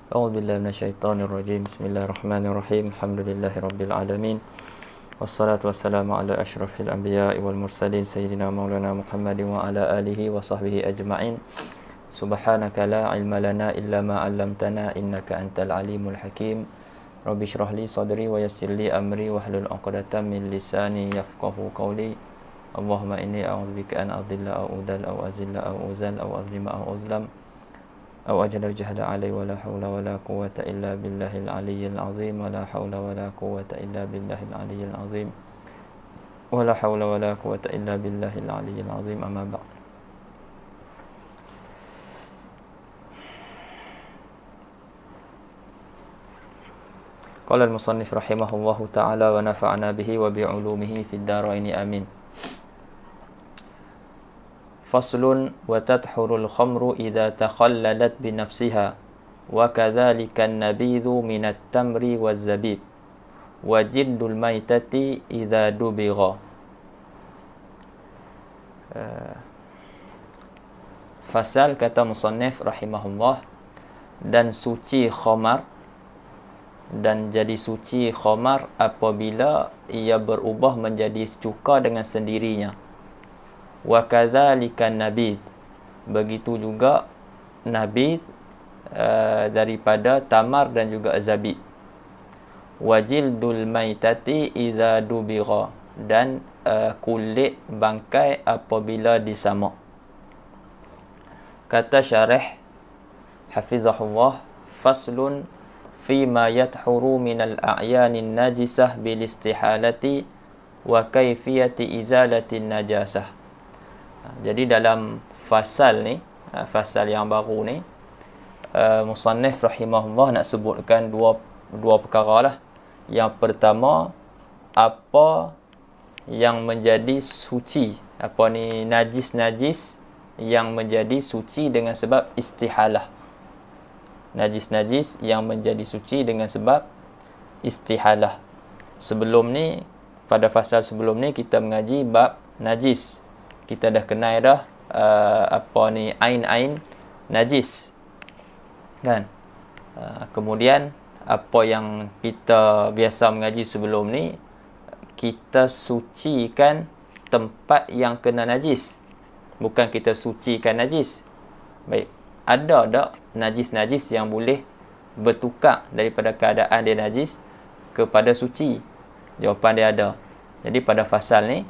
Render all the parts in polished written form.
A'udzu billahi minasyaitonir rajim. Bismillahirrahmanirrahim. Alhamdulillahirabbil alamin. Wassalatu wassalamu ala asyrafil anbiya'i wal mursalin sayyidina maulana Muhammadin wa ala alihi wa sahbihi ajma'in. Subhanaka la ilma lana illa ma 'allamtana innaka antal alimul hakim. Rabbi shrah li sadri wa yassir li amri wahlul 'uqdatam min lisani yafqahu qawli. Allahumma inni a'udzubika an adilla aw udal aw azilla aw uzal aw azlima aw uzlam أو أجل جهد علي ولا حول ولا قوة إلا بالله العلي العظيم ولا حول ولا قوة إلا بالله العلي العظيم ولا حول ولا قوة إلا بالله العلي العظيم أما بعد. قال المصنف رحمه الله تعالى ونفعنا به وبعلومه في الدارين آمين. Faslun wa tadhurul khamru idza takhallalat bi nafsiha wa kadzalika an-nabidhu minat tamri waz zabib wa jiddul maitati idza dubigha. Fasal kata musannif rahimahullah, dan suci khamar dan jadi suci khamar apabila ia berubah menjadi cuka dengan sendirinya. Wa kadzalika nabid, begitu juga nabid daripada tamar dan juga zabib. Wa jildul maitati idza dubigha, dan kulit bangkai apabila disamak. Kata syarih hafizahullah, faslun fima yathuru minal a'yanin najisah bil istihalati wa kaifiyati izalatin najasah. Jadi dalam fasal ni, fasal yang baru ni, musannif rahimahullah nak sebutkan dua perkara lah. Yang pertama, apa yang menjadi suci, apa ni najis-najis yang menjadi suci dengan sebab istihalah. Najis-najis yang menjadi suci dengan sebab istihalah. Sebelum ni, pada fasal sebelum ni kita mengaji bab najis. Kita dah kenal dah apa ni ain-ain najis, kan? Kemudian apa yang kita biasa mengaji sebelum ni, kita sucikan tempat yang kena najis, bukan kita sucikan najis. Baik, ada tak najis-najis yang boleh bertukar daripada keadaan dia najis kepada suci? Jawapan dia ada. Jadi pada fasal ni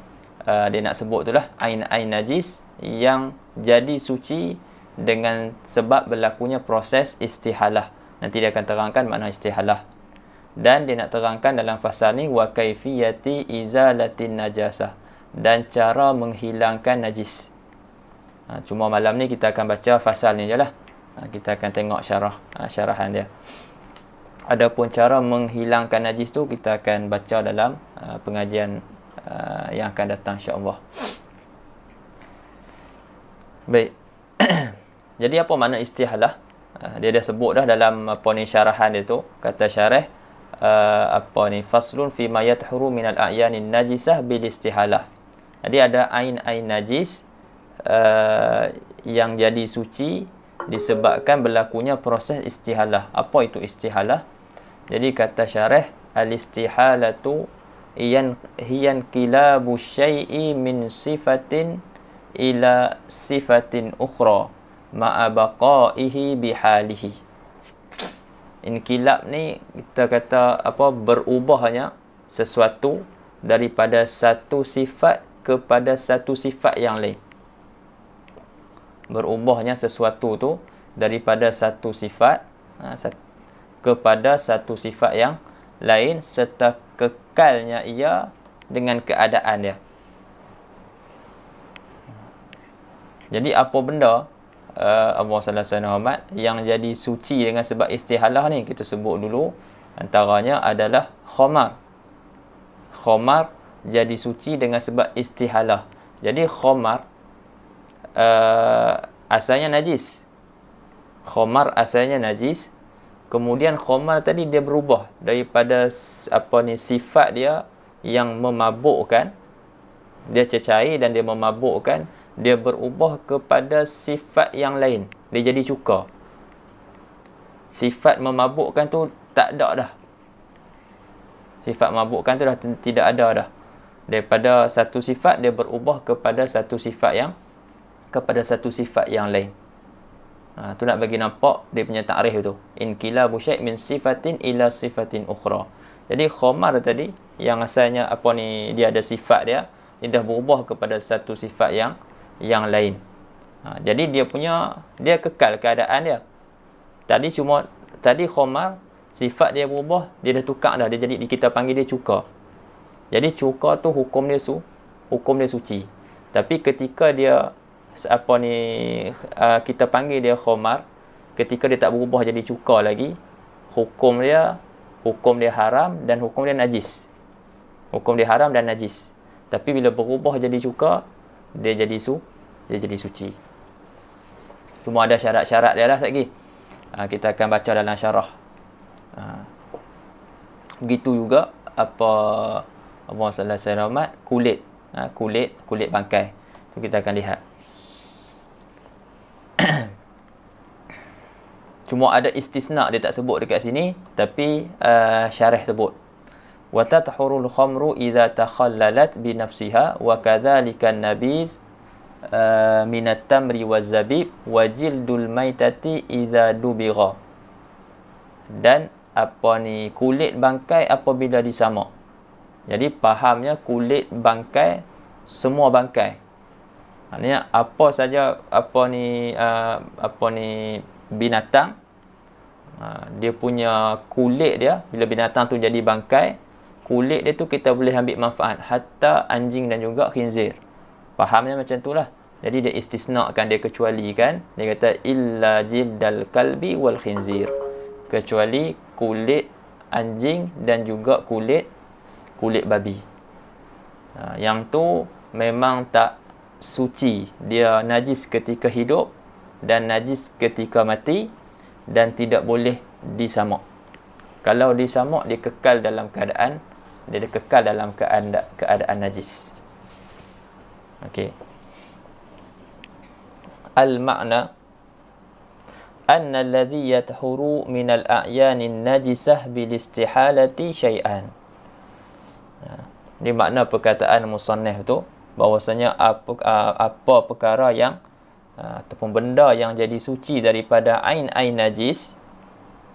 dia nak sebut itulah ain-ain najis yang jadi suci dengan sebab berlakunya proses istihalah. Nanti dia akan terangkan makna istihalah. Dan dia nak terangkan dalam fasal ni wa kaifiyati izalatin najasah, dan cara menghilangkan najis. Cuma malam ni kita akan baca fasal ni je lah. Kita akan tengok syarahan dia. Adapun cara menghilangkan najis tu kita akan baca dalam pengajian yang akan datang insya-Allah. Baik. Jadi apa makna istihalah? Dia dah sebut dah dalam apa ni syarahan dia tu. Kata syarah apa ni faslun fi ma yathuru min al-a'yanin najisah bil istihalah. Jadi ada ain-ain najis yang jadi suci disebabkan berlakunya proses istihalah. Apa itu istihalah? Jadi kata syarah, al-istihalatu hiyan kilabu syai'i min sifatin ila sifatin ukhra ma'a baqaihi bihalihi. Inkilab ni kita kata apa, berubahnya sesuatu daripada satu sifat kepada satu sifat yang lain. Berubahnya sesuatu tu daripada satu sifat kepada satu sifat yang lain serta kekalnya ia dengan keadaan dia. Jadi apa benda Allah sallallahu alaihi yang jadi suci dengan sebab istihalah ni, kita sebut dulu. Antaranya adalah khamar. Khamar jadi suci dengan sebab istihalah. Jadi khamar asalnya najis. Khamar asalnya najis. Kemudian khamar tadi dia berubah daripada apa ni sifat dia yang memabukkan, dia cecair dan dia memabukkan, dia berubah kepada sifat yang lain. Dia jadi cuka. sifat memabukkan tu tak ada dah. Sifat memabukkan tu dah tidak ada dah. Daripada satu sifat dia berubah kepada satu sifat yang lain. Tu nak bagi nampak dia punya takrif tu. Inqilabu syai' min sifatin ila sifatin ukhra. Jadi khamar tadi yang asalnya dia ada sifat dia dah berubah kepada satu sifat yang lain. Jadi dia kekal keadaan dia. Tadi khamar sifat dia berubah, dia dah tukar dah, dia jadi kita panggil dia cuka. Jadi cuka tu hukum dia suci. Tapi ketika dia kita panggil dia khamar, ketika dia tak berubah jadi cuka lagi, hukum dia haram dan hukum dia najis. Hukum dia haram dan najis. Tapi bila berubah jadi cuka, dia jadi suci. Cuma ada syarat-syarat dia lah lagi. Kita akan baca dalam syarah. Begitu juga Allah sallallahu alaihi kulit bangkai. Tu kita akan lihat. Cuma ada istisna dia tak sebut dekat sini, tapi syarah sebut. Wa tathurul khamru idza takhallalat bi nafsiha wa kadzalika an-nabiz min at-tamri waz-zabib wa jildul maitati idza dubigha. Dan kulit bangkai apabila disamak. Jadi fahamnya kulit bangkai semua bangkai. Maknanya apa saja binatang, dia punya kulit dia, bila binatang tu jadi bangkai, kulit dia tu kita boleh ambil manfaat, hatta anjing dan juga khinzir. Fahamnya macam tu lah. Jadi dia istisnakan, dia kecualikan. Dia kata illa jiddal kalbi wal khinzir, kecuali kulit anjing dan juga kulit babi. Yang tu memang tak suci, dia najis ketika hidup dan najis ketika mati dan tidak boleh disamak. Kalau disamak, dia kekal dalam keadaan najis. Okey. Al-ma'na anna alladhi yathuru min al-a'yan an-najisah bil istihalati syai'an. Ini makna perkataan musannif tu, bahwasanya apa perkara yang ataupun benda yang jadi suci daripada ain-ain najis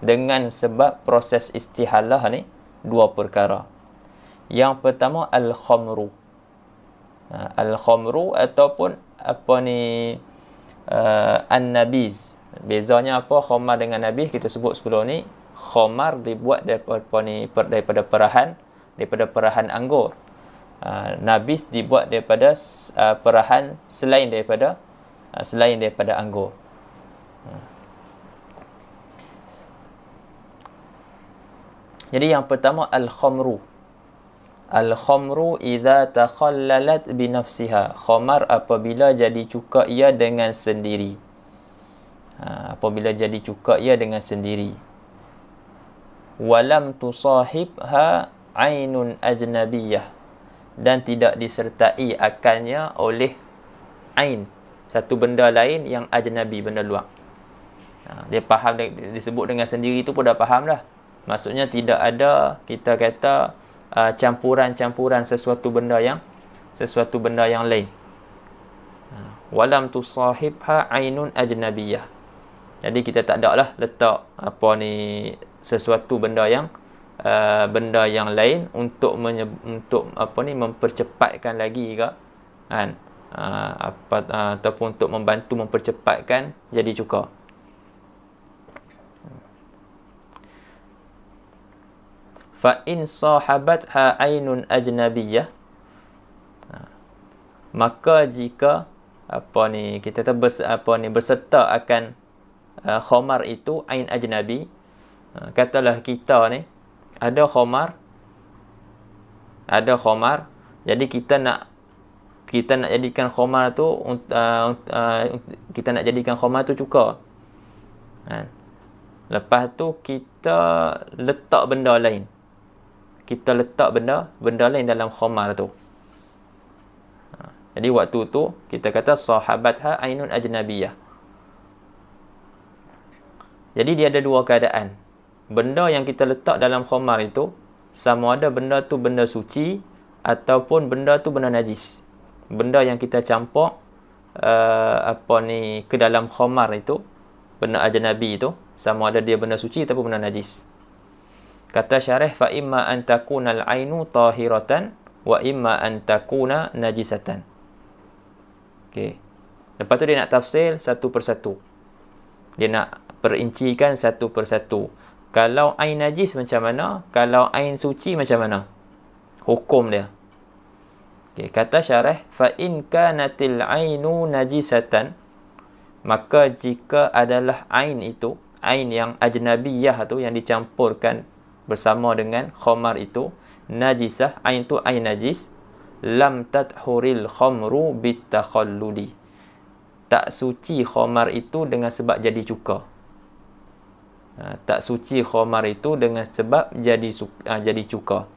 dengan sebab proses istihalah ni, dua perkara. Yang pertama al-khamru. Al-khamru ataupun an-nabiz. Bezanya apa khamar dengan nabiz kita sebut sebelum ni. Khamar dibuat daripada perahan anggur. Nabiz dibuat daripada perahan selain daripada anggur. Jadi yang pertama al-khamru. Al-khamru idza takhallalat bi nafsiha. Khamar apabila jadi cuka ia dengan sendiri. Apabila jadi cuka ia dengan sendiri. Walam tusahibha ainun ajnabiyah, dan tidak disertai akannya oleh ain, satu benda lain yang ajnabi, benda luar. Dia faham, disebut dengan sendiri tu pun dah faham dah. Maksudnya tidak ada, kita kata campuran sesuatu benda yang lain. Walam tusahibha ainun ajnabiyah. Jadi kita tak ada lah letak sesuatu benda yang lain untuk mempercepatkan lagi ke kan, ataupun untuk membantu mempercepatkan jadi cuka. Fa in sahabatha ainun ajnabiyah, maka jika kita berserta akan khamar itu ain ajnabi. Katalah kita ni ada khamar, jadi kita nak jadikan khamar tu cuka. Lepas tu kita letak benda lain. Kita letak benda lain dalam khamar tu. Jadi waktu tu kita kata sahabatha ainun ajnabiyah. Jadi dia ada dua keadaan. Benda yang kita letak dalam khamar itu, sama ada benda tu benda suci ataupun benda tu benda najis. Benda yang kita campur ke dalam khamar itu, benda ajnabi itu, sama ada dia benda suci ataupun benda najis. Kata syarih, fa imma an takuna al-ainu tahiratan wa imma an takuna najisatan. Okey. Lepas tu dia nak tafsir satu persatu. Dia nak perincikan satu persatu. Kalau ain najis macam mana? Kalau ain suci macam mana? Hukum dia. Okay, kata syarah, fa in kanatil ainu najisatan, maka jika adalah ain itu, ain yang ajnabiyah tu, yang dicampurkan bersama dengan khamar itu, najisah, ain tu ain najis, lam tathuril khamru bitakhalludi. Tak suci khamar itu dengan sebab jadi cuka. Tak suci khamar itu dengan sebab jadi cuka.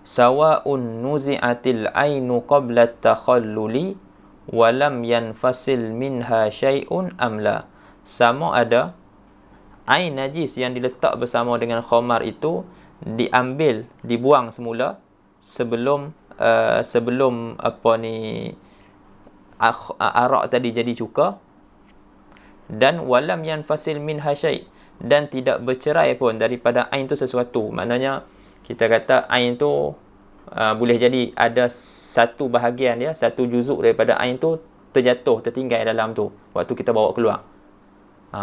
Sawa'un nuzi'atil ainu qabla takhalluli wa lam yanfasil minha syai'un amla. Sama ada ain najis yang diletak bersama dengan khamar itu diambil, dibuang semula sebelum arak tadi jadi cuka, dan walam yanfasil minha syai', dan tidak bercerai pun daripada ain tu sesuatu. Maknanya kita kata ain tu boleh jadi ada satu bahagian dia, satu juzuk daripada ain tu terjatuh, tertinggal dalam tu waktu kita bawa keluar.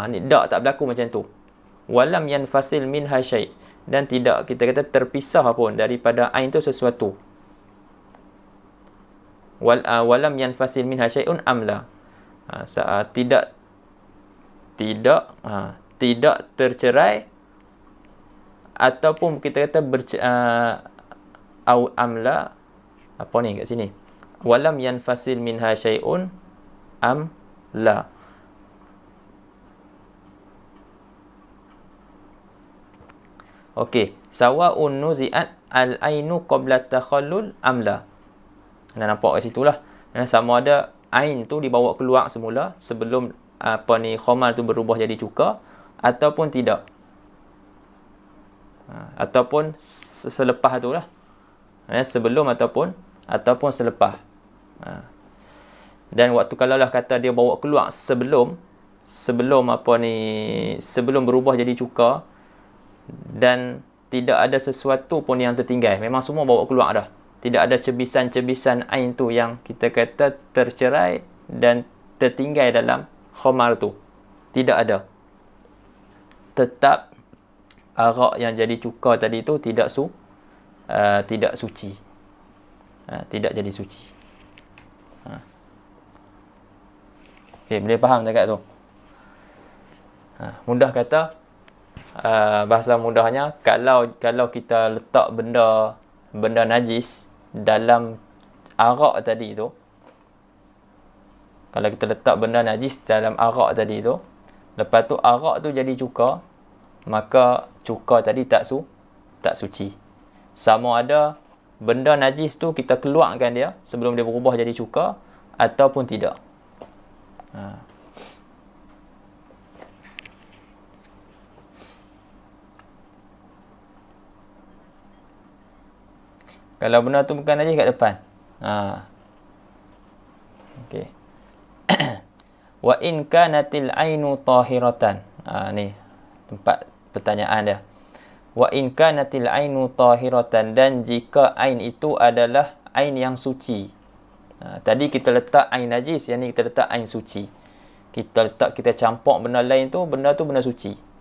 Ni tak berlaku macam tu. Walam yanfasil minha syai', dan tidak kita kata terpisah pun daripada ain tu sesuatu. Walam yanfasil minha syai'un amla. Tidak tercerai, ataupun kita kata au amla, apa ni kat sini, walam yanfasil minha syai'un amla. Okey, sawa'un nuzi'at al-ainu qabla takhallul amla. Anda nampak kat situlah. Sama ada ain tu dibawa keluar semula sebelum khamar tu berubah jadi cuka, ataupun tidak. Ataupun selepas tu lah. Sebelum ataupun selepas. Dan waktu kalau lah kata dia bawa keluar sebelum berubah jadi cuka, dan tidak ada sesuatu pun yang tertinggal, memang semua bawa keluar dah. Tidak ada cebisan-cebisan ain tu yang kita kata tercerai dan tertinggal dalam khamar tu. Tidak ada. Tetap arak yang jadi cuka tadi tu tidak suci. Tidak jadi suci. Okey, boleh faham dekat tu? Mudah kata, bahasa mudahnya, kalau kita letak benda najis dalam arak tadi tu, kalau kita letak benda najis dalam arak tadi tu, lepas tu arak tu jadi cuka, maka cuka tadi tak suci. Sama ada benda najis tu kita keluarkan dia sebelum dia berubah jadi cuka, ataupun tidak. Kalau benda tu bukan najis, kat depan. Okey. Wa in kanatil ainu tahiratan. Ni tempat pertanyaan dia. Wa in kanatil ainu tahiratan, dan jika ain itu adalah ain yang suci. Tadi kita letak ain najis, yang ni kita letak ain suci. Kita campur benda lain tu, benda suci.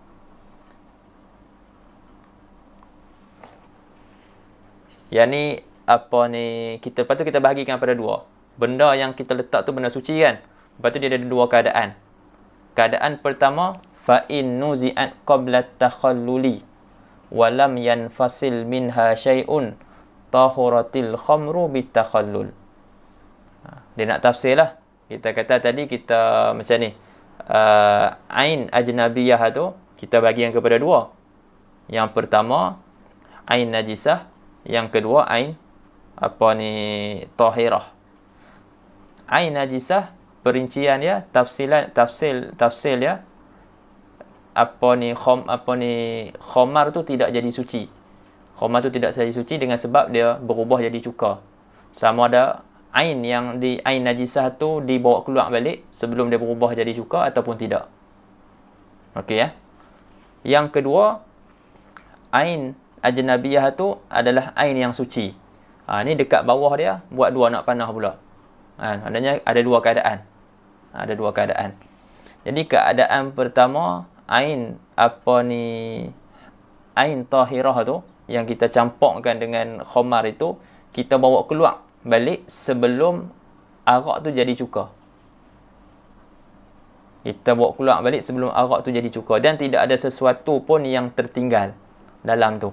Yang ni lepas tu kita bahagikan pada dua. Benda yang kita letak tu benda suci kan. Lepas tu dia ada dua keadaan. Keadaan pertama, fa in nuzi'at qabla takhalluli wa lam yanfasil minha syai'un tahuratil khamru bitakhallul. Dia nak tafsir lah. Kita kata tadi kita macam ni. Ain ajnabiyah tu kita bahagikan kepada dua. Yang pertama ain najisah, yang kedua ain tahirah. Ain najisah perincian dia, tafsil ya, khamar tu tidak jadi suci. Khamar tu tidak jadi suci dengan sebab dia berubah jadi cuka. Sama ada ain najisah tu dibawa keluar balik sebelum dia berubah jadi cuka ataupun tidak. Okey ya. Yang kedua, ain ajnabiyah tu adalah ain yang suci. Ni dekat bawah dia buat dua nak panah pula. Maknanya ada dua keadaan. Ada dua keadaan. Jadi keadaan pertama, ain tahirah tu yang kita campurkan dengan khamar itu, kita bawa keluar balik sebelum arak tu jadi cuka. Kita bawa keluar balik sebelum arak tu jadi cuka, dan tidak ada sesuatu pun yang tertinggal dalam tu.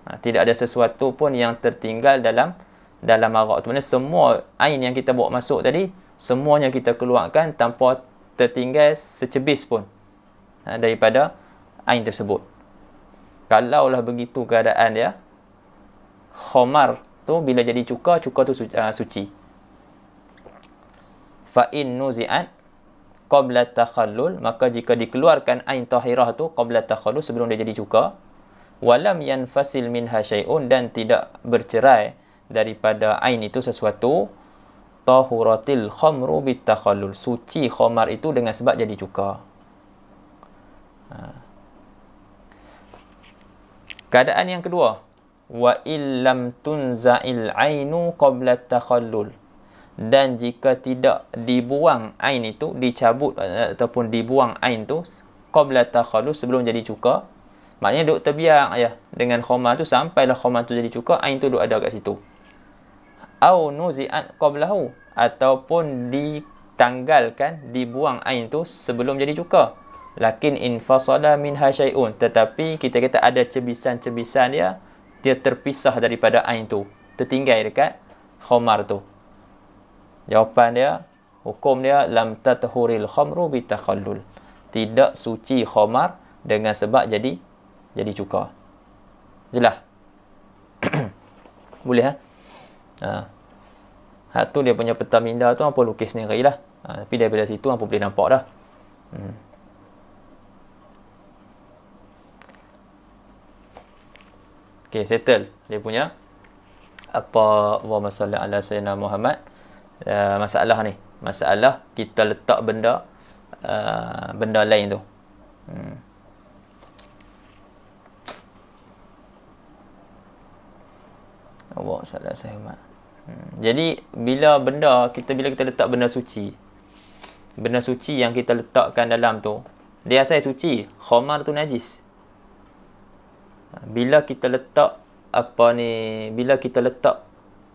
Tidak ada sesuatu pun yang tertinggal dalam arak tu. Maksudnya semua ain yang kita bawa masuk tadi, semuanya kita keluarkan tanpa tertinggal secebis pun daripada ain tersebut. Kalaulah begitu keadaan dia, khamar tu bila jadi cuka tu suci. Fa in nuzi'at qabla takhallul, maka jika dikeluarkan ain tahirah tu qabla takhallul, sebelum dia jadi cuka, walam yanfasil minha syai'un, dan tidak bercerai daripada ain itu sesuatu, tahuratil khamru bitakhallul, suci khamar itu dengan sebab jadi cuka. Keadaan yang kedua, wa illam tunza'il ainu qabla takhallul, dan jika tidak dibuang ain itu, dicabut ataupun dibuang ain tu qabla takhallul, sebelum jadi cuka, maknanya duk terbiar ya dengan khamar tu sampailah khamar tu jadi cuka, ain tu duk ada kat situ. Au nuzi'at qablahu, ataupun ditanggalkan, dibuang ain tu sebelum jadi cuka. Lakin infasala minha syai'un, tetapi kita kata ada cebisan-cebisan dia terpisah daripada ain tu, tertinggal dekat khamar tu. Jawapan dia, hukum dia, lam tathuril khamru bitakhallul, tidak suci khamar dengan sebab jadi cuka. Jelas? Boleh tu dia punya peta minda tu apa lukis sendiri lah. Tapi daripada situ apa boleh nampak dah. Okay, settle dia punya Allahumma salli ala sayyidina Muhammad. Masalah ni, masalah kita letak benda lain tu. Allahumma salli ala sayyidina Muhammad. Jadi bila kita letak benda suci yang kita letakkan dalam tu, dia asal suci, khamar tu najis. Bila kita letak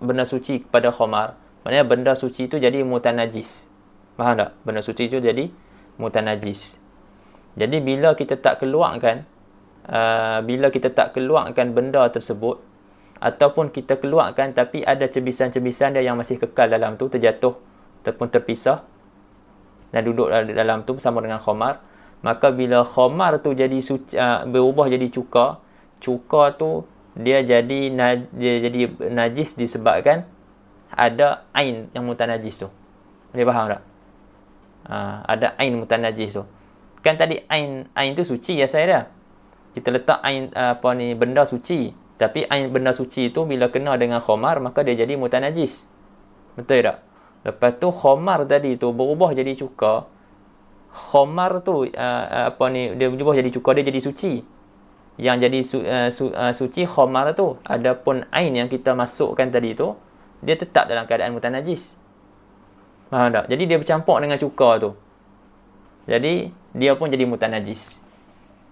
benda suci kepada khamar, maknanya benda suci tu jadi mutanajis. Faham tak? Benda suci tu jadi mutanajis. Jadi bila kita tak keluarkan benda tersebut, ataupun kita keluarkan tapi ada cebisan-cebisan dia yang masih kekal dalam tu, terjatuh ataupun terpisah dan duduk dalam tu bersama dengan khamar, maka bila khamar tu jadi berubah jadi cuka tu dia jadi najis disebabkan ada ain yang mutanajis tu. Boleh faham tak? Ada ain mutanajis tu. Kan tadi ain tu suci ya saya dah. Kita letak ain benda suci. Tapi ain benda suci tu bila kena dengan khamar, maka dia jadi mutanajis. Betul tak? Lepas tu khamar tadi tu berubah jadi cuka. Khamar tu dia berubah jadi cuka, dia jadi suci. Yang jadi suci khamar tu. Adapun ain yang kita masukkan tadi tu, dia tetap dalam keadaan mutanajis. Faham tak? Jadi dia bercampur dengan cuka tu. Jadi dia pun jadi mutanajis.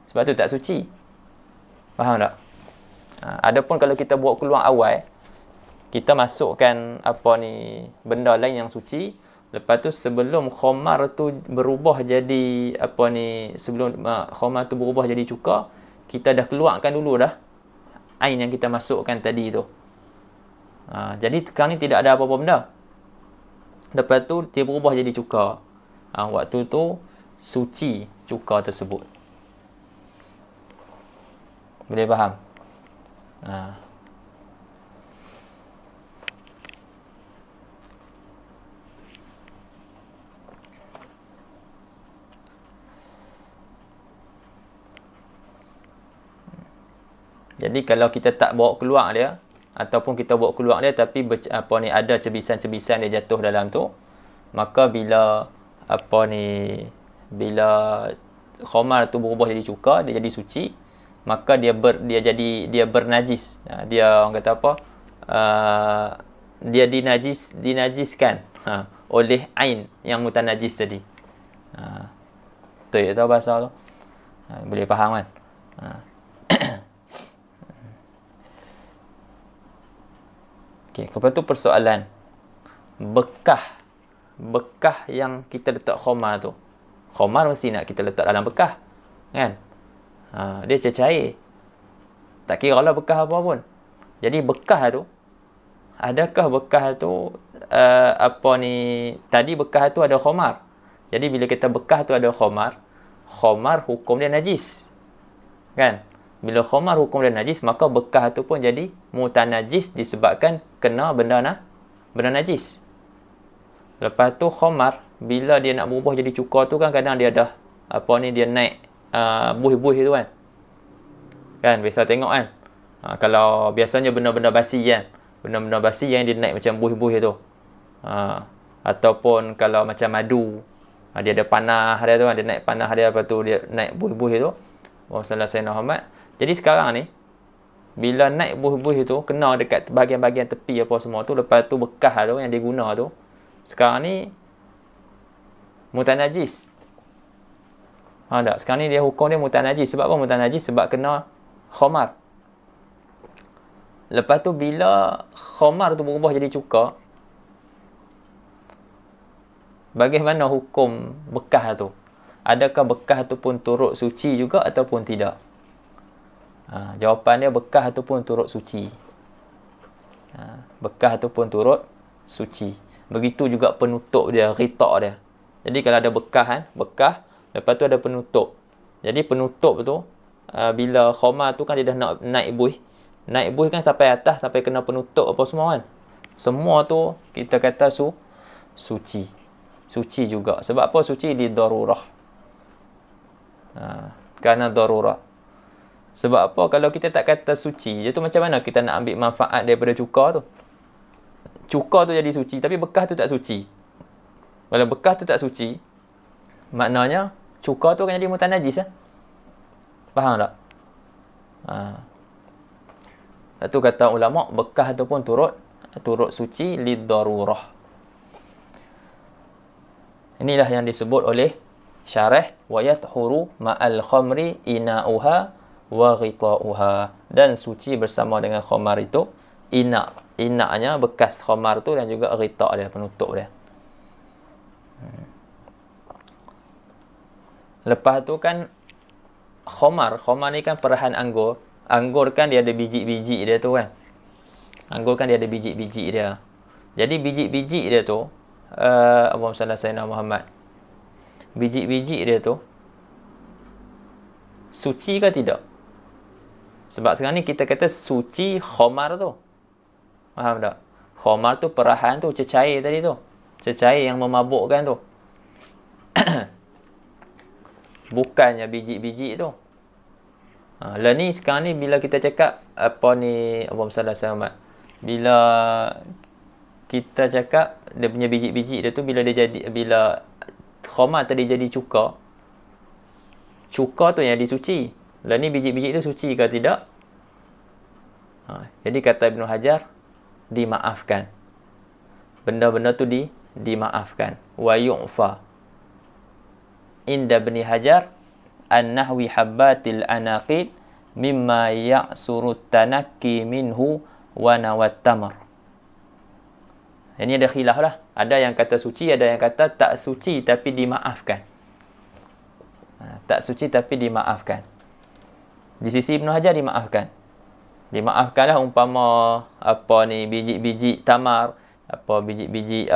Sebab tu tak suci. Faham tak? Adapun kalau kita buat keluar awal, kita masukkan benda lain yang suci, lepas tu sebelum khamar tu berubah jadi sebelum khamar tu berubah jadi cuka, kita dah keluarkan dulu dah ain yang kita masukkan tadi tu. Jadi sekarang ni tidak ada apa-apa benda. Lepas tu dia berubah jadi cuka. Waktu tu suci cuka tersebut. Boleh faham? Jadi kalau kita tak bawa keluar dia, ataupun kita bawa keluar dia tapi ada cebisan-cebisan dia jatuh dalam tu, maka bila bila khamar tu berubah jadi cuka, dia jadi suci, maka dia bernajis. Dia orang kata apa? Dia dinajiskan oleh ain yang mutanajis tadi. Betul tahu bahasa tu? Boleh faham kan? Okey, lepas tu persoalan bekah yang kita letak khamar tu. Khamar mesti nak kita letak dalam bekah, kan? Dia cair. Tak kira lah bekah apa pun. Jadi bekah tu, adakah bekah tu tadi bekah tu ada khamar. Jadi bila kita bekah tu ada khamar hukum dia najis. Kan? Bila khamar hukum dia najis, maka bekah tu pun jadi mutanajis disebabkan kena benda najis. Lepas tu khamar bila dia nak berubah jadi cuka tu kan kadang dia dah dia naik buih-buih tu kan. Kan biasa tengok kan. Kalau biasanya benda-benda basi kan. Benda-benda basi yang dia naik macam buih-buih tu. Ataupun kalau macam madu, dia ada panah dia tu kan, dia naik panah dia, lepas tu dia naik buih-buih tu. Wasallallahu Sayyidina Muhammad. Jadi sekarang ni bila naik buih-buih tu kena dekat bahagian-bahagian tepi apa semua tu, lepas tu bekah tu yang dia guna tu sekarang ni mutanajis. Tak? Sekarang ni dia hukum dia mutanajis. Sebab apa mutanajis? Sebab kena khamar. Lepas tu bila khamar tu berubah jadi cuka, bagaimana hukum bekah tu? Adakah bekah tu pun turut suci juga ataupun tidak? Jawapan dia bekah tu pun turut suci. Bekah tu pun turut suci. Begitu juga penutup dia, ritak dia. Jadi kalau ada bekah, lepas tu ada penutup. Jadi penutup tu, bila khamar tu kan dia dah nak naik buih. Naik buih kan sampai atas, sampai kena penutup apa semua kan. Semua tu kita kata suci. Suci juga. Sebab apa suci? Di darurah. Kerana darurah. Sebab apa? Kalau kita tak kata suci, itu macam mana kita nak ambil manfaat daripada cuka tu? Cuka tu jadi suci, tapi bekah tu tak suci. Kalau bekah tu tak suci, maknanya cuka tu akan jadi mutanajis. Faham tak? Itu kata ulama, bekah tu pun turut suci lidarurah. Inilah yang disebut oleh syarah wa yathuru ma'al khamri ina'uha wa ghita'uha. Dan suci bersama dengan khamar itu inaknya bekas khamar tu dan juga ghita' dia, penutup dia. Lepas tu kan khamar ni kan perahan anggur. Anggur kan dia ada biji-biji dia tu kan. Anggur kan dia ada biji-biji dia. Jadi biji-biji dia tu Allahumma salli ala sayyidina Muhammad. Biji-biji dia tu suci ke tidak? Sebab sekarang ni kita kata suci khamar tu. Faham tak? Khamar tu perahan tu, cecair tadi tu. Cecair yang memabukkan tu. Bukannya biji-biji tu. Lah ni sekarang ni bila kita cakap Allahumma salli ala sayyidina Muhammad. Bila kita cakap dia punya biji-biji dia tu bila khamar tadi jadi cuka tu yang disuci. Lah ni biji-biji tu suci ke tidak? Jadi kata Ibn Hajar, dimaafkan. Benda-benda tu dimaafkan. Wa yu'fa. Inda Ibn Hajar an-nahwi habbatil anaqid mimma ya'suru tanakki minhu wa nawat tamar. Ini ada khilaf lah. Ada yang kata suci, ada yang kata tak suci tapi dimaafkan. Tak suci tapi dimaafkan. Di sisi Ibn Hajar dimaafkan. Dimaafkanlah umpama biji-biji tamar, biji-biji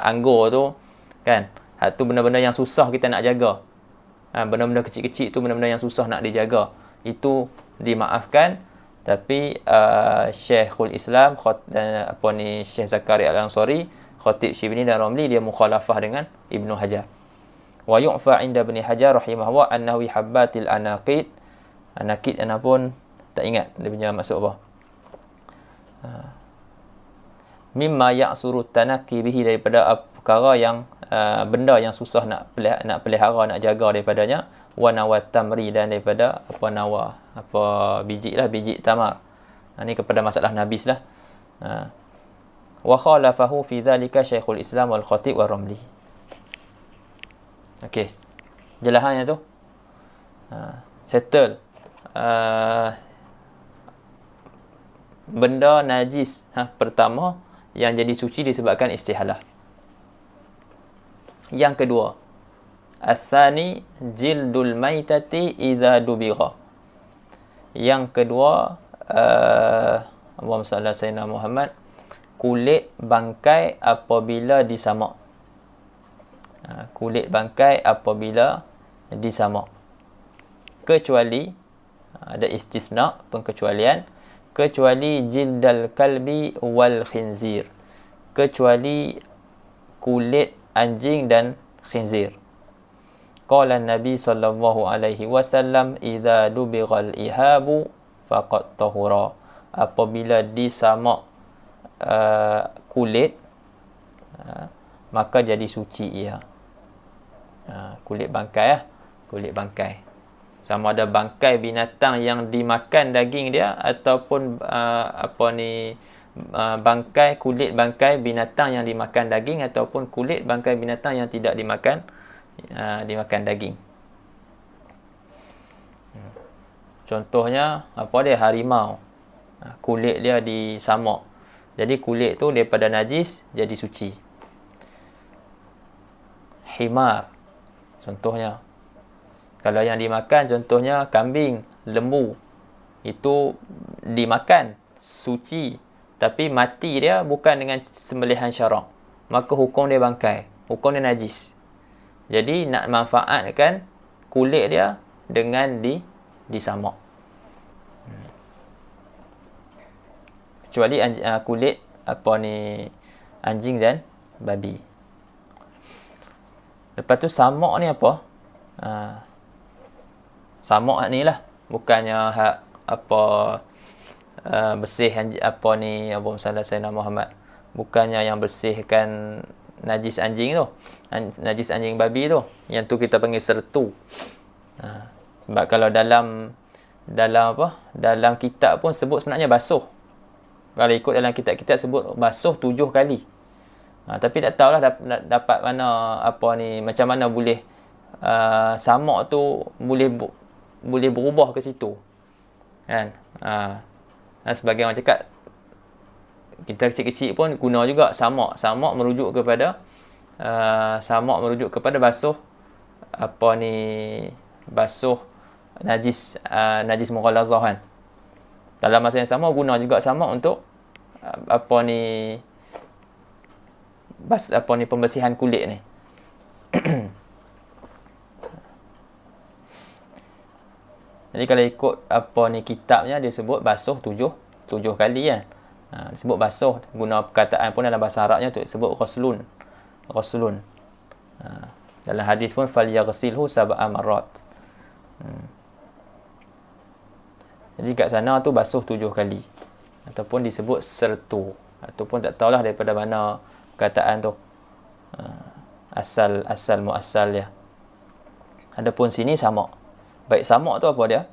anggur tu kan. Tu benda-benda yang susah kita nak jaga. Benda-benda kecil-kecil tu benda-benda yang susah nak dijaga. Itu dimaafkan. Tapi Syekhul Islam Syekh Zakaria Al-Ansari, Khatib Syibni dan Ramli dia mukhalafah dengan Ibn Hajar. Wa yu'fa 'inda Ibn Hajar rahimahullah annahu habbatil anaqid. Anaqid ana pun tak ingat dia punya maksud apa. Mimma ya'suru tanaqi bihi, daripada perkara yang benda yang susah nak pelihara, nak jaga daripadanya. Wa nawat tamri, dan daripada nawa, biji tamar. Ini kepada masalah nabis lah. Wa khalafahu fi dhalika Syekhul Islam wal Khatib wa Ramli. Okey. Jelasannya tu. Settle. Benda najis pertama yang jadi suci disebabkan istihalah. Yang kedua, athani jildul maitati idza dubigha. Yang kedua, Allahumma salli ala sayyidina Muhammad, kulit bangkai apabila disamak. Kulit bangkai apabila disamak. Kecuali ada istisna, pengecualian, kecuali jildal kalbi wal khinzir, kecuali kulit anjing dan khinzir. Qala Nabi sallallahu alaihi wasallam, idza dubighal ihabu faqad tahura. Apabila disamak kulit, maka jadi suci ia. Kulit bangkai kulit bangkai. Sama ada bangkai binatang yang dimakan daging dia, ataupun bangkai, kulit bangkai binatang yang dimakan daging, ataupun kulit bangkai binatang yang tidak dimakan daging. Contohnya harimau. Kulit dia disamak. Jadi kulit tu daripada najis jadi suci. Himar contohnya. Kalau yang dimakan contohnya kambing, lembu, itu dimakan suci, tapi mati dia bukan dengan sembelihan syarak, maka hukum dia bangkai, hukum dia najis. Jadi nak manfaatkan kulit dia dengan disamak. Kecuali kulit anjing dan babi. Lepas tu samak ni apa? Samak ni lah, bukannya bersih Allahumma salli ala sayyidina Muhammad, bukannya yang bersihkan najis anjing tu, najis anjing babi tu, yang tu kita panggil sertu. Sebab kalau dalam kitab pun sebut sebenarnya basuh. Kalau ikut dalam kitab-kitab sebut basuh 7 kali. Tapi tak tahulah dapat mana macam mana boleh samak tu boleh berubah ke situ, kan? Sebagai orang cakap, kita kecil-kecil pun guna juga samak merujuk kepada basuh basuh najis mughalazah, kan? Dalam masa yang sama guna juga samak untuk pembersihan kulit ni. Jadi kalau ikut kitabnya, dia sebut basuh 7 kali, kan. Disebut basuh, guna perkataan pun dalam bahasa Arabnya tu sebut ghuslun. Dalam hadis pun falyaghsilhu sab'a marrat. Jadi kat sana tu basuh 7 kali, ataupun disebut sertu, ataupun tak tahulah daripada mana perkataan tu, asal muassal dia. Adapun sini samak. Baik, samak tu apa dia?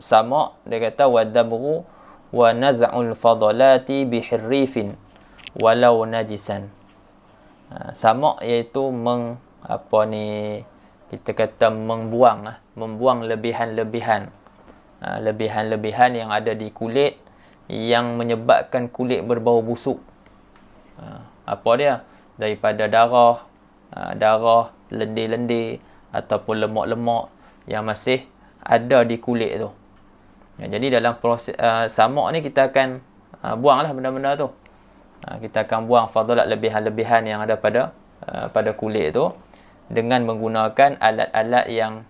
Samak dia kata wadabru wa naz'ul fadalati bihirrifin walau najisan. Samak iaitu kita kata membuang lebihan-lebihan yang ada di kulit, yang menyebabkan kulit berbau busuk. Apa dia? Daripada darah, lendir-lendir, ataupun lemak-lemak yang masih ada di kulit tu. Jadi dalam proses samak ni kita akan buanglah benda-benda tu. Kita akan buang fadalat lebihan-lebihan yang ada pada kulit tu dengan menggunakan alat-alat yang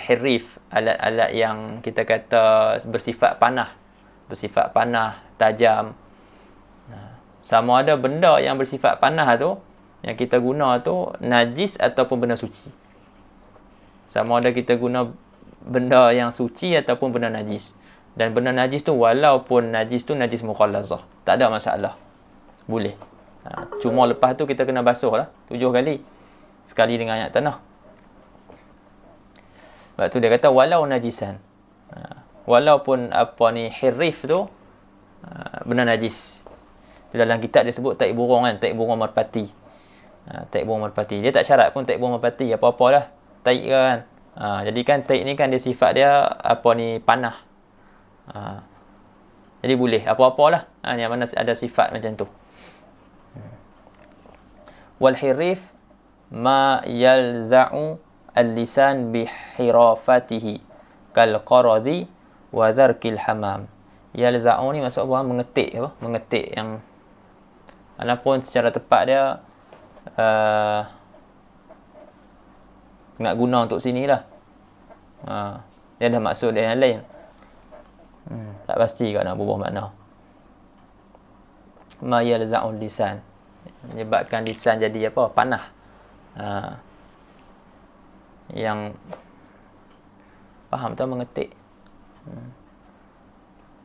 hirif, alat-alat yang kita kata bersifat panah, tajam. Sama ada benda yang bersifat panah tu yang kita guna tu najis ataupun benda suci. Sama ada kita guna benda yang suci ataupun benda najis. Dan benda najis tu walaupun najis tu najis mughallazah, tak ada masalah. Boleh. Cuma lepas tu kita kena basuh lah 7 kali. Sekali dengan air tanah. Sebab tu dia kata walau najisan. Walaupun hirif tu benda najis. Tu dalam kitab dia sebut taik burung kan, taik burung merpati. Taik burung merpati. Dia tak syarat pun taik burung merpati, apa-apalah. Taik kan. Jadi kan taik ni kan dia sifat dia panah. Jadi boleh apa-apalah. Yang mana ada sifat macam tu. Wal hirif ma yalza'u al-lisan bihirafatihi kal qaradi wa dharkil hamam. Yalza'u ni maksud apa? Mengetik apa? Mengetik yang walaupun secara tepat dia nak guna untuk sini lah. Dia ada maksud dia yang lain. Tak pasti kalau nak berubah makna. Ma yalza'ul lisan, menyebabkan lisan jadi apa? Panah. Yang faham tak mengetik?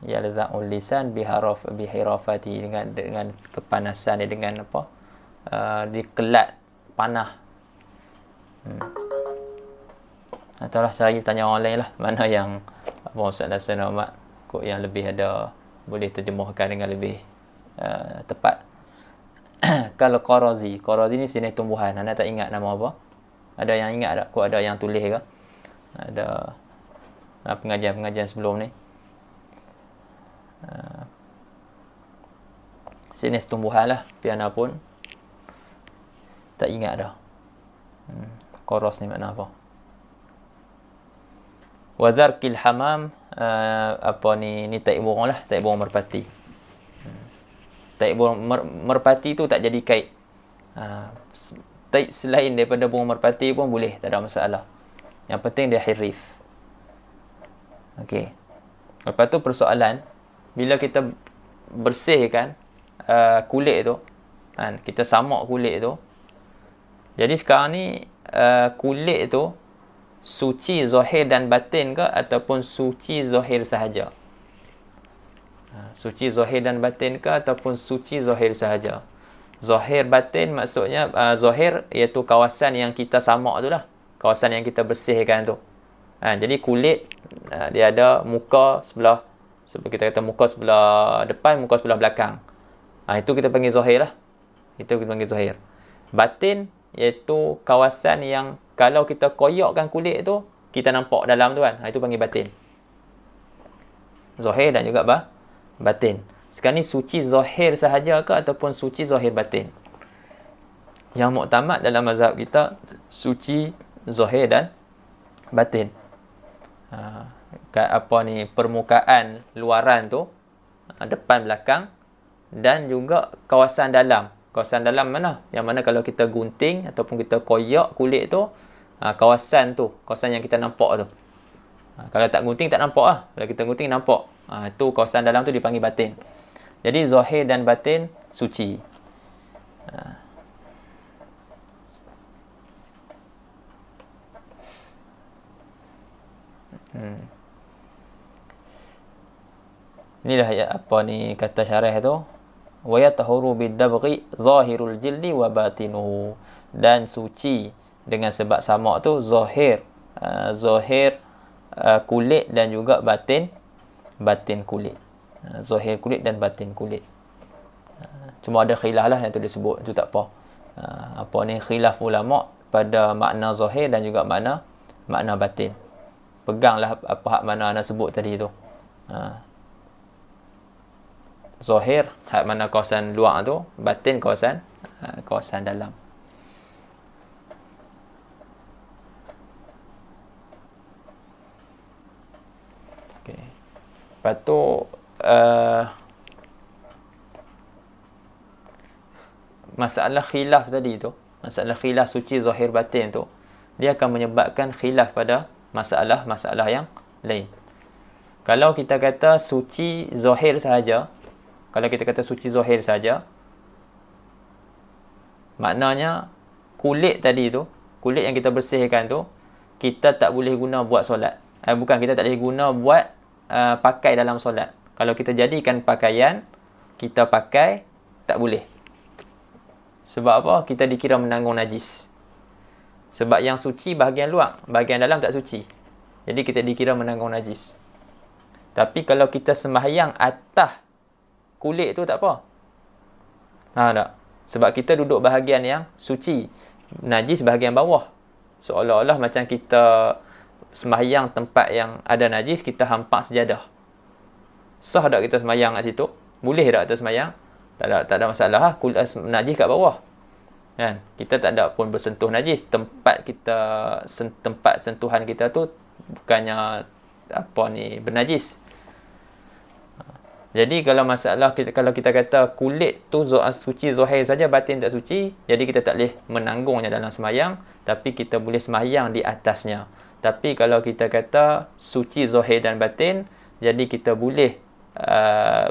Yalza'ul lisan bihirafati, dengan kepanasan dia, dengan apa? Dikelat panah. Ataulah cari tanya orang lain lah mana yang Ustaz Hasan Ahmad kot yang lebih ada boleh terjemahkan dengan lebih tepat. Kalau Qarazi ni sini tumbuhan, anda tak ingat nama apa? Ada yang ingat tak? Kok ada yang tulis ke? Ada pengajian sebelum ni. Sini tumbuhan lah, piana pun tak ingat dah. Qaraz ni makna apa? Wa dharkil hamam, ni taik burung lah, taik burung merpati. Taik burung merpati tu tak jadi kait. Taik selain daripada burung merpati pun boleh, tak ada masalah. Yang penting dia hirif. Okey. Lepas tu persoalan, bila kita bersihkan kulit tu, kan, kita samak kulit tu. Jadi sekarang ni kulit tu suci zahir dan batin ke ataupun suci zahir sahaja? Suci zahir dan batin ke ataupun suci zahir sahaja? Zahir batin maksudnya zahir iaitu kawasan yang kita samak tu lah, kawasan yang kita bersihkan tu. Jadi kulit dia ada muka sebelah kita kata muka sebelah depan, muka sebelah belakang. Itu kita panggil zahir lah. Itu kita panggil zahir. Batin iaitu kawasan yang kalau kita koyakkan kulit tu kita nampak dalam tu kan. Itu panggil batin. Zahir dan juga batin. Sekarang ni suci zahir sahaja ke ataupun suci zahir batin? Yang muktamad dalam mazhab kita suci zahir dan batin. Permukaan luaran tu, depan belakang, dan juga kawasan dalam. Kawasan dalam mana? Yang mana kalau kita gunting ataupun kita koyak kulit tu, kawasan yang kita nampak tu. Kalau tak gunting tak nampak lah. Kalau kita gunting nampak. Itu kawasan dalam tu dipanggil batin. Jadi zahir dan batin suci. Inilah kata syarah tu. Wa yatahuru bid-dabghi zahirul jildi wa batinuhu, dan suci dengan sebab samak tu zahir kulit dan juga batin kulit. Zahir kulit dan batin kulit. Cuma ada khilaf lah yang tu disebut, itu tak apa. Khilaf ulama pada makna zahir dan juga makna batin. Peganglah apa hak mana anda sebut tadi tu. Zahir hak mana kawasan luar tu, batin kawasan dalam. Okey. Lepas tu masalah khilaf tadi tu, masalah khilaf suci zahir batin tu, dia akan menyebabkan khilaf pada masalah yang lain. Kalau kita kata suci zahir sahaja, Maknanya kulit tadi tu, kulit yang kita bersihkan tu, kita tak boleh guna buat solat. Bukan, kita tak boleh guna buat pakai dalam solat. Kalau kita jadikan pakaian, kita pakai, tak boleh. Sebab apa? Kita dikira menanggung najis. Sebab yang suci bahagian luar, bahagian dalam tak suci. Jadi kita dikira menanggung najis. Tapi kalau kita sembahyang atas kulit tu tak apa. Tak? Sebab kita duduk bahagian yang suci. Najis bahagian bawah. Seolah-olah macam kita sembahyang tempat yang ada najis, kita hampak sejadah. Sah tak kita sembahyang kat situ? Boleh tak kita sembahyang? Tak ada masalah. Najis kat bawah. Kan? Kita tak ada pun bersentuh najis. Tempat sentuhan kita tu bukannya bernajis. Jadi kalau kalau kita kata kulit tu suci zahir saja, batin tak suci, jadi kita tak boleh menanggungnya dalam sembahyang, tapi kita boleh sembahyang di atasnya. Tapi kalau kita kata suci zahir dan batin, jadi kita boleh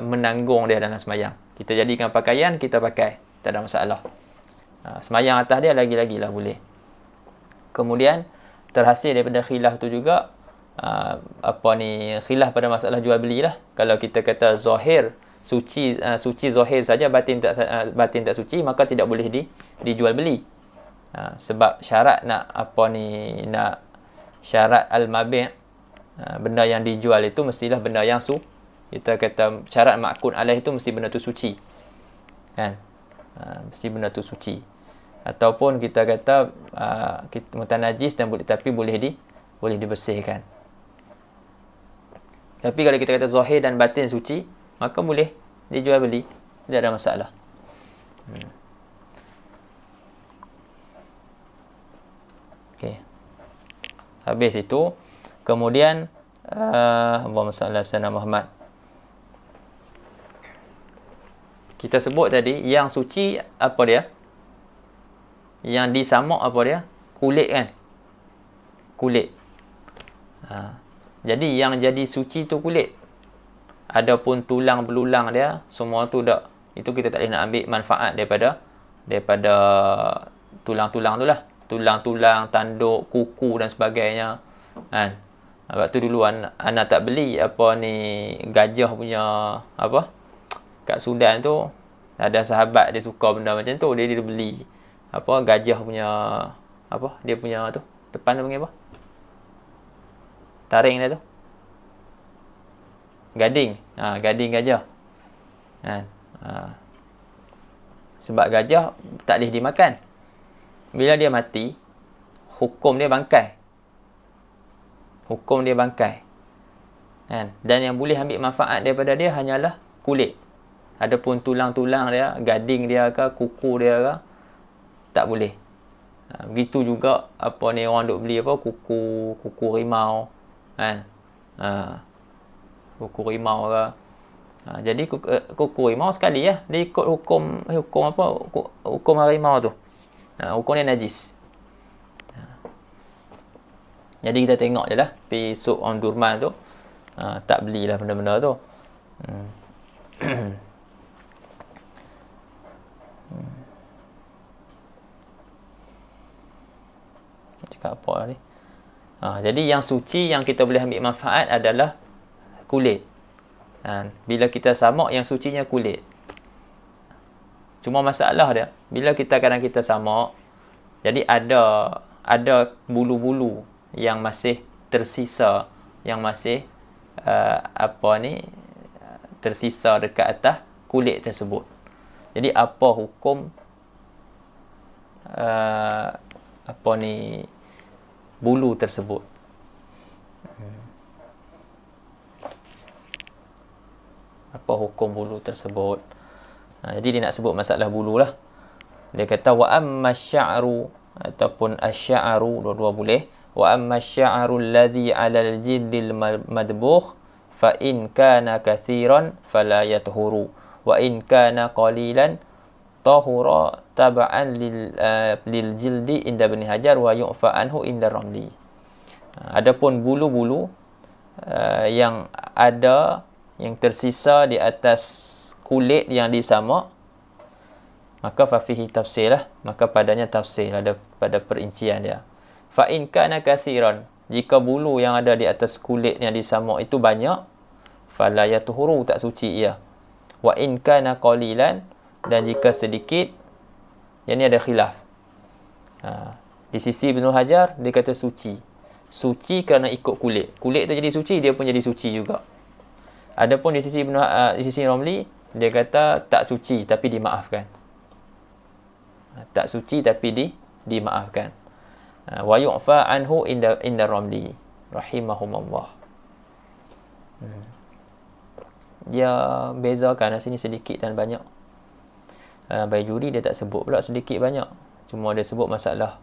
menanggung dia dalam sembahyang. Kita jadikan pakaian, kita pakai, tak ada masalah. Sembahyang atas dia lagi-lagilah boleh. Kemudian terhasil daripada khilaf tu juga khilaf pada masalah jual beli lah. Kalau kita kata zahir suci zahir saja, batin tak suci, maka tidak boleh dijual beli. Sebab syarat nak syarat al-mabi', benda yang dijual itu mestilah benda yang kita kata syarat ma'qud alaih itu mesti benda tu suci. Kan? Mesti benda tu suci. Ataupun kita kata mutanajis dan tapi boleh dibersihkan. Tapi kalau kita kata zahir dan batin suci, maka boleh dijual beli. Tidak ada masalah. Okey. Habis itu, kemudian Allahumma salli ala sayyidina Muhammad. Kita sebut tadi, yang suci apa dia? Yang disamak apa dia? Kulit kan? Kulit. Jadi yang jadi suci tu kulit. Adapun tulang belulang dia, semua tu tak. Itu kita tak boleh nak ambil manfaat daripada tulang-tulang tu lah. Tulang-tulang, tanduk, kuku dan sebagainya. Kan? Sebab tu dulu anak tak beli gajah punya kat Sudan tu ada sahabat dia suka benda macam tu, dia beli gajah punya dia punya tu depan tu panggil apa? Taring dia tu. Gading. Gading gajah. Kan? Sebab gajah tak boleh dimakan. Bila dia mati, hukum dia bangkai. Hukum dia bangkai. Kan? Dan yang boleh ambil manfaat daripada dia hanyalah kulit. Adapun tulang-tulang dia, gading dia ke, kuku dia ke, tak boleh. Begitu juga orang duk beli kuku rimau. Kan? Kuku rimau ke. Jadi kuku rimau sekali ya, dia ikut hukum harimau tu. Hukum dia najis. Jadi kita tengok je lah, pergi sup Omdurman tu, tak belilah benda-benda tu. Cakap apa ni? Jadi yang suci yang kita boleh ambil manfaat adalah kulit. Bila kita samak, yang sucinya kulit. Cuma masalah dia, bila kadang kita samak, jadi ada bulu-bulu yang masih tersisa, yang masih tersisa dekat atas kulit tersebut. Jadi apa hukum bulu tersebut? Apa hukum bulu tersebut? Jadi dia nak sebut masalah bulu lah. Dia kata wa amma sya'ru ataupun asy-sya'ru, dua-dua boleh. Wa amma asy-sya'ru alladhi 'ala al-jildil madbukh fa in kana kathiran fala yathuru wa in kana qalilan tahura tab'an lil jildi inda Ibn Hajar wa yu'fa anhu inda Ramli. Adapun bulu-bulu yang tersisa di atas kulit yang disamak, maka fa fihi tafsir lah, maka padanya tafsir, ada pada perincian dia. Fa in kana kathiran, jika bulu yang ada di atas kulit yang disamak itu banyak, fala yatuhuru, tak suci ia. Wa in kana qalilan, dan jika sedikit, yang ni ada khilaf. Di sisi Ibnu Hajar dia kata suci. Suci kerana ikut kulit. Kulit tu jadi suci, dia pun jadi suci juga. Adapun di sisi Romli, dia kata tak suci tapi dimaafkan. Tak suci tapi dimaafkan. Wa yu'fa anhu inda Romli rahimahumullah. Dia bezakan sini sedikit dan banyak. Baijuuri dia tak sebut pula sedikit banyak. Cuma dia sebut masalah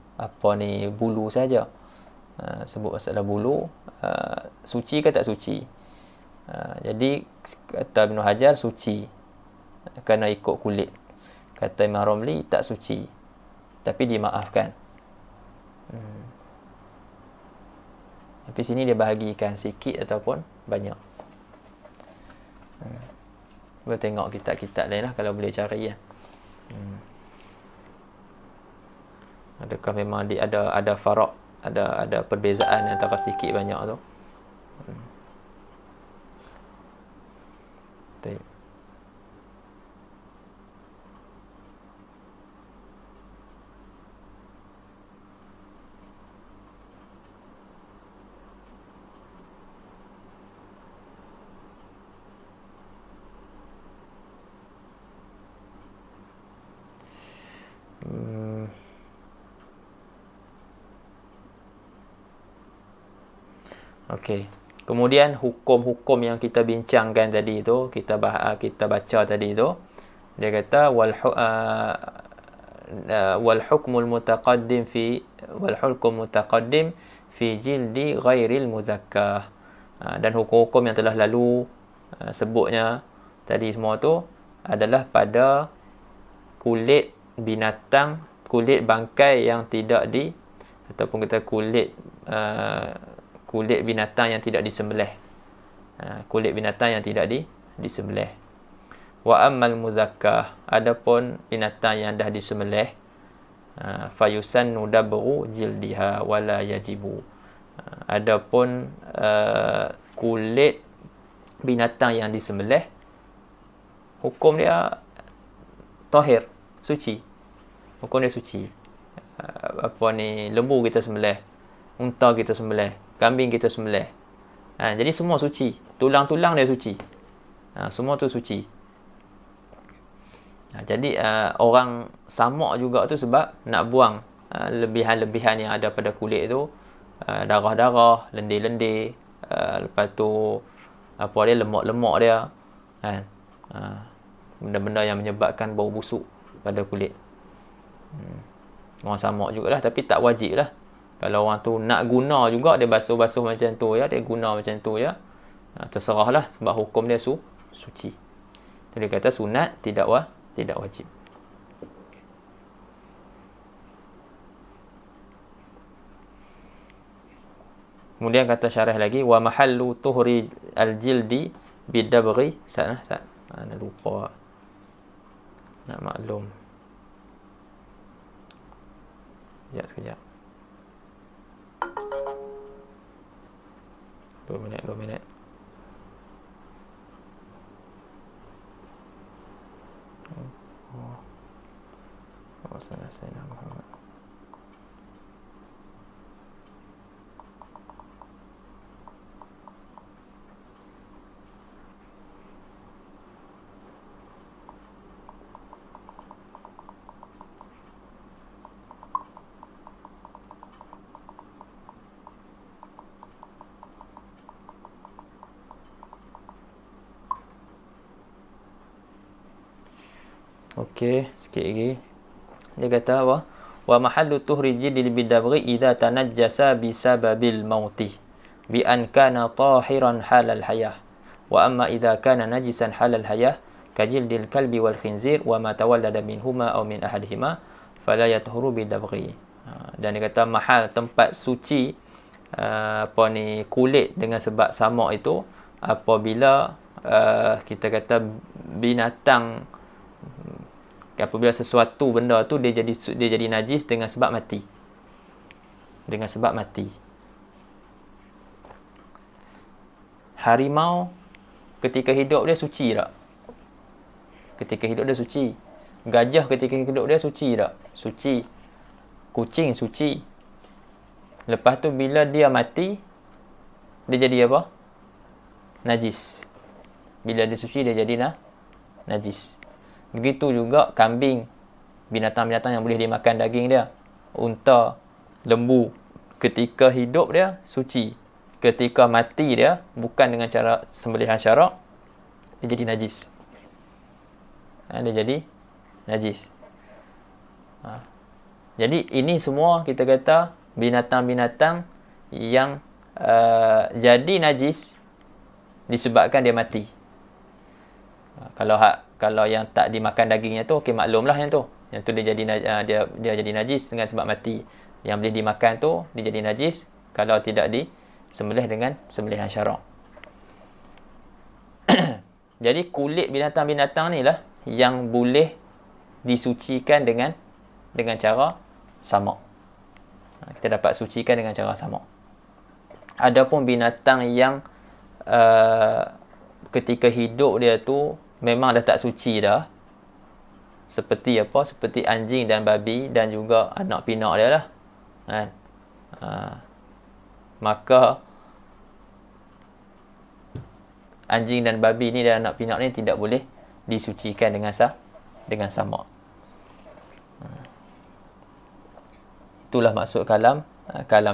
bulu saja. Sebut masalah bulu, suci ke tak suci. Jadi kata Ibn Hajar suci kerana ikut kulit. Kata Imam Romli tak suci tapi dimaafkan. Tapi sini dia bahagikan sikit ataupun banyak. Boleh tengok kitab-kitab lain lah kalau boleh cari ya. Adakah memang ada farak, ada perbezaan antara sikit banyak tu. Baik. Okey. Kemudian hukum-hukum yang kita bincangkan tadi tu, kita baca tadi tu, dia kata wal hukmul mutaqaddim fi jildi ghairil muzakkah. Dan hukum-hukum yang telah lalu sebutnya tadi semua tu adalah pada kulit binatang, kulit bangkai yang tidak ataupun kita kulit binatang yang tidak disembelih. Kulit binatang yang tidak disembelih. Wa ammal muzakkah, adapun binatang yang dah disembelih, fayusannu dabru jildiha wala yajibu. Adapun kulit binatang yang disembelih, hukum dia tahir, suci. Hukum dia suci. Lembu kita sembelih, unta kita sembelih, kambing kita sembelih. Jadi semua suci. Tulang-tulang dia suci. Semua tu suci. Jadi orang samak juga tu sebab nak buang lebihan-lebihan yang ada pada kulit tu. Darah-darah, lendir-lendir. Lepas tu lemak-lemak dia. Benda-benda yang menyebabkan bau busuk pada kulit. Orang samak jugalah, tapi tak wajib lah. Kalau orang tu nak guna juga, dia basuh-basuh macam tu ya, dia guna macam tu ya, terserahlah, sebab hukum dia suci. Jadi dia kata sunat, tidak wajib. Kemudian kata syarah lagi, wa mahallu tuhri al-jildi bidabghi. Nak lupa, nak maklum. Sekejap. 2 minit. Sayyidina Muhammad. Okey, sikit lagi. Dia kata apa? Wa mahallu tuhri jildil bidabghi idza tanajjasa bisababil mauti bi an kana tahiran halal hayah. Wa amma idza kana najisan halal hayah kajildil kalbi wal khinzir wa ma tawallada minhuma aw min ahadihima fala yatuhuru bidabghi. Dan dia kata mahal tempat suci kulit dengan sebab samak itu apabila kita kata binatang Apabila sesuatu benda tu dia jadi najis dengan sebab mati. Dengan sebab mati. Harimau ketika hidup dia suci tak? Ketika hidup dia suci. Gajah ketika hidup dia suci tak? Suci. Kucing suci. Lepas tu bila dia mati, dia jadi apa? Najis. Bila dia suci, dia jadi najis. Begitu juga kambing, binatang-binatang yang boleh dimakan daging dia. Unta, lembu, ketika hidup dia suci. Ketika mati dia, bukan dengan cara sembelihan syarak, dia jadi najis. Dia jadi najis. Jadi ini semua kita kata binatang-binatang yang jadi najis disebabkan dia mati. Kalau yang tak dimakan dagingnya tu, okey, maklumlah yang tu. Yang tu dia jadi najis dengan sebab mati. Yang boleh dimakan tu dia jadi najis kalau tidak disembelih dengan sembelihan syarak. Jadi kulit binatang-binatang ni lah yang boleh disucikan dengan cara samak. Kita dapat sucikan dengan cara samak. Adapun binatang yang ketika hidup dia tu memang dah tak suci dah, seperti apa? Seperti anjing dan babi dan juga anak pinak dia lah, kan? Maka anjing dan babi ni dan anak pinak ni tidak boleh disucikan dengan samak. Itulah maksud kalam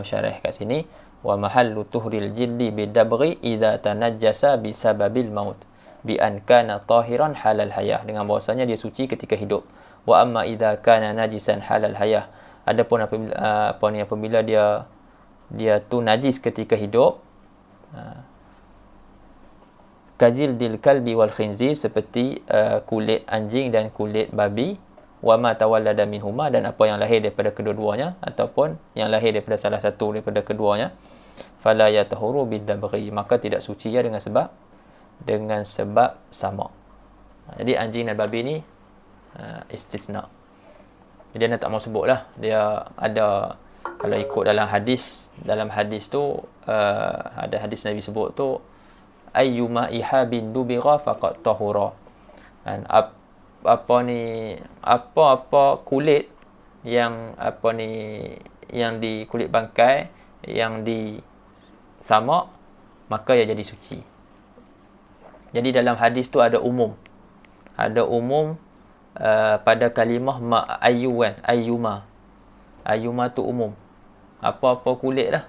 syarih kat sini. Wa mahallu tuhril jildi bidabri idza tanajjasa bisababil maut bi an kana tahiran halal hayah, dengan bahasanya dia suci ketika hidup. Wa amma idza kana najisan halal hayah, adapun apabila dia tu najis ketika hidup, kajildil kalbi wal khinzir, seperti kulit anjing dan kulit babi, wa ma tawallada minhuma, dan apa yang lahir daripada kedua-duanya ataupun yang lahir daripada salah satu daripada keduanya, fala yatahuru bidabri, maka tidak suci ya dengan sebab samak. Jadi anjing dan babi ni istisna. Jadi dia tak mau sebutlah. Dia ada, kalau ikut dalam hadis tu ada hadis Nabi sebut tu, ayyuma ihabin dubira faqad tahura. Dan apa kulit yang di kulit bangkai yang di samak, maka ia jadi suci. Jadi dalam hadis tu ada umum pada kalimah ayyuma tu umum, apa-apa kulit lah.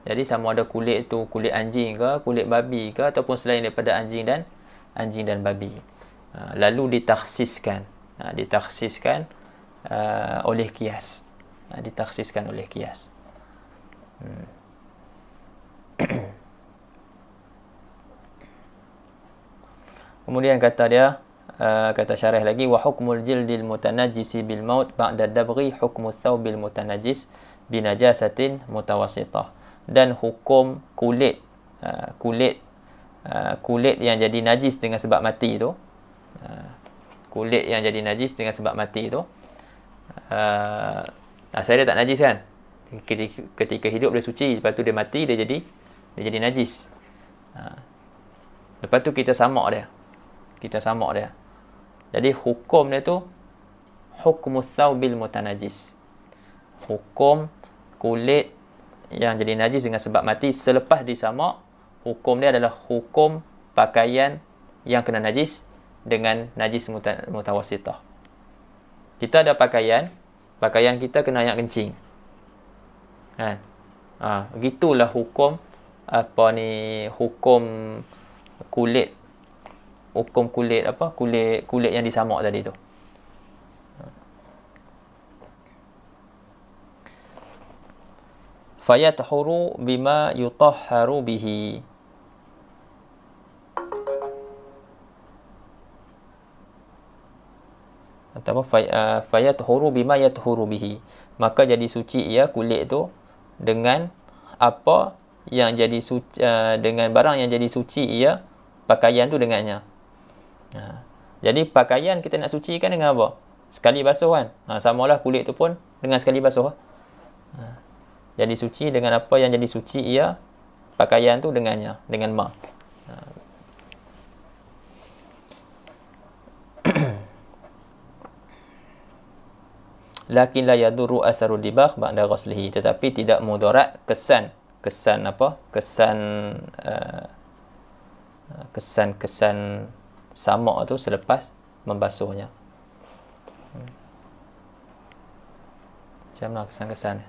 Jadi sama ada kulit tu kulit anjing ke, kulit babi ke, ataupun selain daripada anjing dan babi. Lalu ditakhsiskan oleh kias. Kemudian kata syarah lagi, wa hukmul jildil mutanajjisi bil maut ba'da dabghi hukmu thawbil mutanajjis binajasatin mutawassithah. Dan hukum kulit yang jadi najis dengan sebab mati tu, saya dia tak najis kan, ketika hidup dia suci, lepas tu dia mati, dia jadi najis. Lepas tu kita samak dia. Jadi hukum dia tu hukmu thawbil mutanajjis, hukum kulit yang jadi najis dengan sebab mati selepas disamak. Hukum dia adalah hukum pakaian yang kena najis dengan najis mutawassithah. Kita ada pakaian kita kena air kencing, kan? Begitulah hukum kulit yang disamak tadi tu. Fayatahuru bima yutahharu bihi. Atau fayatahuru bima yatahuru bihi, maka jadi suci ia kulit tu dengan apa yang jadi suci, dengan barang yang jadi suci ia pakaian tu dengannya. Jadi pakaian kita nak sucikan dengan apa? sekali basuh kan. Samalah kulit tu pun dengan sekali basuh. Jadi suci dengan apa yang jadi suci ia pakaian tu dengannya, dengan ma. Lakin la yadurru asaru dibagh ba'da ghuslihi, tetapi tidak mudarat kesan apa? Kesan samak tu selepas membasuhnya. Macam mana kesan-kesan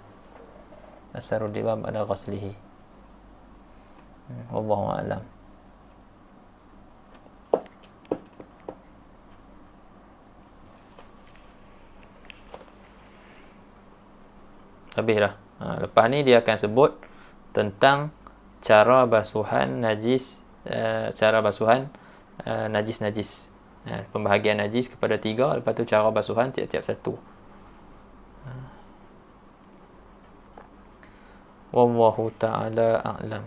asaru dibagh ba'da ghuslihi? Wallahu a'lam. Habislah. Lepas ni dia akan sebut tentang cara basuhan najis, najis-najis. Pembahagian najis kepada 3, lepas tu cara basuhan tiap-tiap satu. Wallahu ta'ala a'lam.